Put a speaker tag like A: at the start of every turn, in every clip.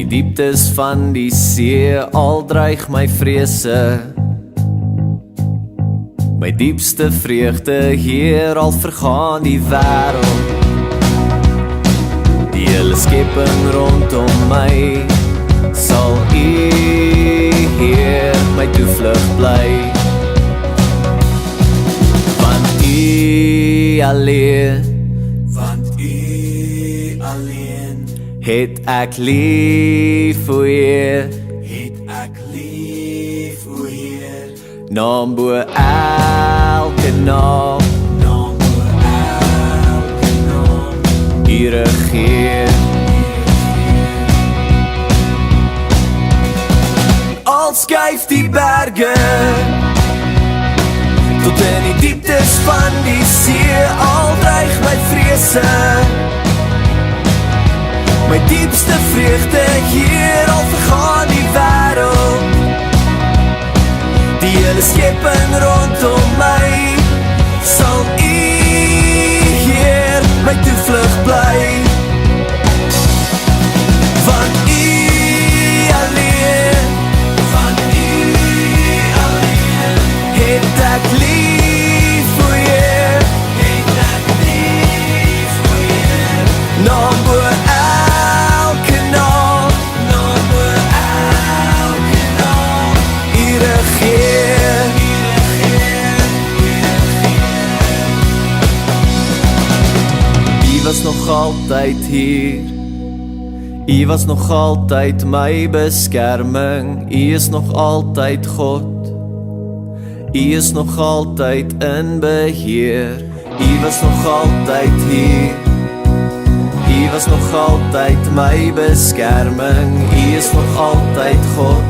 A: dieptes van die see, al dreig my vrese. My diepste vreugde hier, al vergaan die wêreld. Die hele skepping rondom my, sal U Heer my toevlug bly. Want U alleen, het ek lief, o Heer, naam bo elke naam, U regeer. Al skuif die berge tot in die dieptes van die see, al dreig my vrese. My diepste vreugde hier, al vergaan die wêreld. Die hele skepping rondom my, sal U Heer my toevlug bly. Want U alleen, het ek lief, o Heer, naam bo elke naam, U regeer. U was nog altyd hier, U was nog altyd my beskerming, U is nog altyd God, U is nog altyd in beheer. U was nog altyd hier, U was nog altyd my beskerming, U is nog altyd God,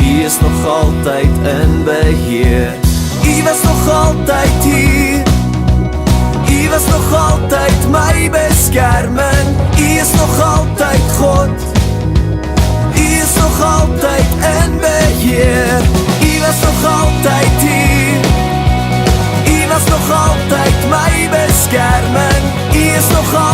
A: U is nog altyd in beheer. U was nog altyd hier, U was nog altyd my beskerming, U is nog altyd God, U is nog altyd in beheer. U was nog altyd hier, U was nog altyd my beskerming, U is nog altyd